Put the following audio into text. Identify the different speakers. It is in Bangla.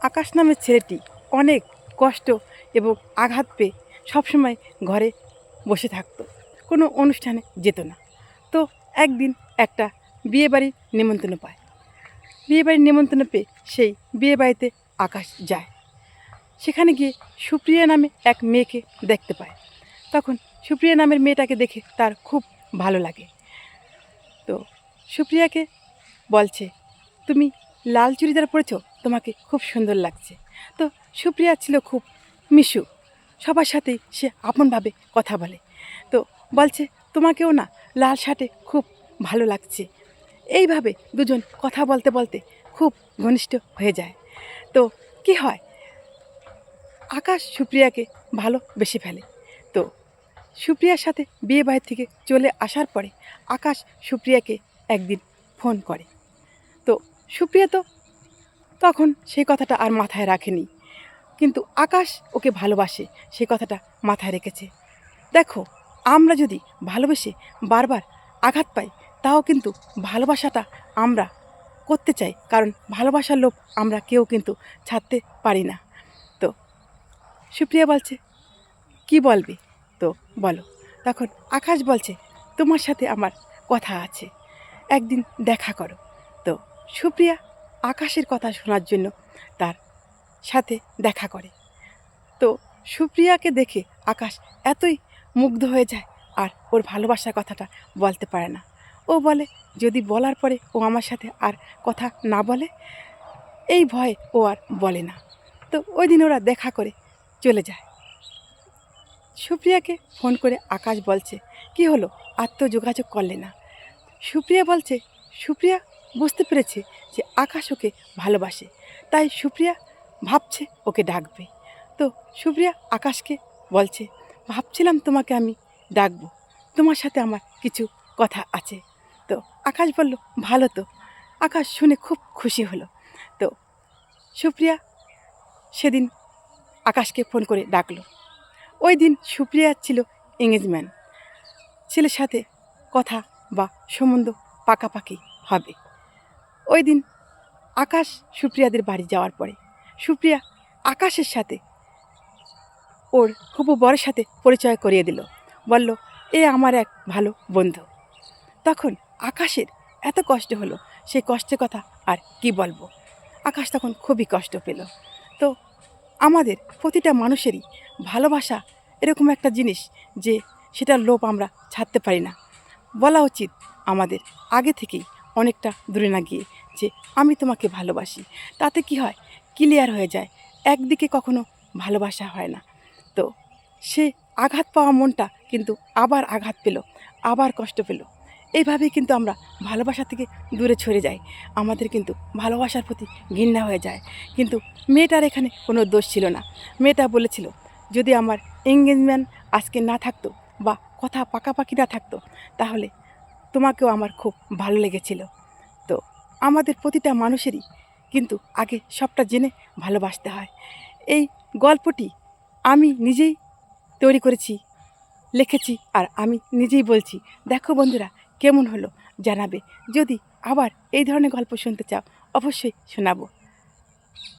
Speaker 1: আকাশ নামের ছেলেটি অনেক কষ্ট এবং আঘাত পেয়ে সবসময় ঘরে বসে থাকতো, কোনো অনুষ্ঠানে যেত না। তো একদিন একটা বিয়েবাড়ির নিমন্ত্রণ পায়। বিয়েবাড়ির নিমন্ত্রণ পেয়ে সেই বিয়েবাড়িতে আকাশ যায়। সেখানে গিয়ে সুপ্রিয়া নামে এক মেয়েকে দেখতে পায়। তখন সুপ্রিয়া নামের মেয়েটাকে দেখে তার খুব ভালো লাগে। তো সুপ্রিয়াকে বলছে, তুমি লাল চুড়িদার পরেছো, তোমাকে খুব সুন্দর লাগছে। তো সুপ্রিয়া ছিল খুব মিশুক, সবার সাথেই সে আপনভাবে কথা বলে। তো বলছে, তোমাকেও না লাল শার্টে খুব ভালো লাগছে। এইভাবে দুজন কথা বলতে বলতে খুব ঘনিষ্ঠ হয়ে যায়। তো কি হয়, আকাশ সুপ্রিয়াকে ভালোবেসে ফেলে। তো সুপ্রিয়ার সাথে বিয়ে বাড়ি থেকে চলে আসার পরে আকাশ সুপ্রিয়াকে একদিন ফোন করে। তো সুপ্রিয়া তো তখন সেই কথাটা আর মাথায় রাখেনি, কিন্তু আকাশ ওকে ভালোবাসে সেই কথাটা মাথায় রেখেছে। দেখো, আমরা যদি ভালোবেসে বারবার আঘাত পাই, তাও কিন্তু ভালোবাসাটা আমরা করতে চাই, কারণ ভালোবাসার লোভ আমরা কেউ কিন্তু ছাড়তে পারি না। তো সুপ্রিয়া বলছে, কি বলবে? তো বলো। তখন আকাশ বলছে, তোমার সাথে আমার কথা আছে, একদিন দেখা করো। তো সুপ্রিয়া আকাশের কথা শোনার জন্য তার সাথে দেখা করে। তো সুপ্রিয়াকে দেখে আকাশ এতই মুগ্ধ হয়ে যায়, আর ওর ভালোবাসার কথাটা বলতে পারে না। ও বলে, যদি বলার পরে ও আমার সাথে আর কথা না বলে, এই ভয়ে ও আর বলে না। তো ওই দিন ওরা দেখা করে চলে যায়। সুপ্রিয়াকে ফোন করে আকাশ বলছে, কি হলো, আর তো যোগাযোগ করলে না? সুপ্রিয়া বলছে, সুপ্রিয়া বুঝতে পেরেছে যে আকাশ ওকে ভালোবাসে, তাই সুপ্রিয়া ভাবছে ওকে ডাকবে। তো সুপ্রিয়া আকাশকে বলছে, ভাবছিলাম তোমাকে আমি ডাকবো, তোমার সাথে আমার কিছু কথা আছে। তো আকাশ বলল, ভালো তো। আকাশ শুনে খুব খুশি হলো। তো সুপ্রিয়া সেদিন আকাশকে ফোন করে ডাকলো। ওই দিন সুপ্রিয়ার ছিল এঙ্গেজমেন্ট, ছেলের সাথে কথা বা সম্বন্ধ পাকাপাকি হবে। ওই দিন আকাশ সুপ্রিয়াদের বাড়ি যাওয়ার পরে সুপ্রিয়া আকাশের সাথে ওর হবু বরের সাথে পরিচয় করিয়ে দিল, বলল, এ আমার এক ভালো বন্ধু। তখন আকাশের এত কষ্ট হলো, সেই কষ্টের কথা আর কি বলবো। আকাশ তখন খুবই কষ্ট পেল। তো আমাদের প্রতিটা মানুষেরই ভালোবাসা এরকম একটা জিনিস যে সেটার লোভ আমরা ছাড়তে পারি না। বলা উচিত আমাদের আগে থেকেই, অনেকটা দূরে না গিয়ে, যে আমি তোমাকে ভালোবাসি। তাতে কি হয়, ক্লিয়ার হয়ে যায়, একদিকে কখনো ভালোবাসা হয় না। তো সে আঘাত পাওয়া মনটা কিন্তু আবার আঘাত পেল, আবার কষ্ট পেল। এইভাবেই কিন্তু আমরা ভালোবাসা থেকে দূরে সরে যাই, আমাদের কিন্তু ভালোবাসার প্রতি ঘৃণা হয়ে যায়। কিন্তু মেয়েটার এখানে কোনো দোষ ছিল না। মেয়েটা বলেছিল, যদি আমার এঙ্গেজমেন্ট আজকে না থাকতো বা কথা পাকাপাকি না থাকতো, তাহলে তোমাকেও আমার খুব ভালো লেগেছিল। তো আমাদের প্রতিটা মানুষেরই কিন্তু আগে সবটা জেনে ভালোবাসতে হয়। এই গল্পটি আমি নিজেই তৈরি করেছি, লিখেছি, আর আমি নিজেই বলছি। দেখো বন্ধুরা, কেমন হলো জানাবে। যদি আবার এই ধরনের গল্প শুনতে চাও, অবশ্যই শোনাবো।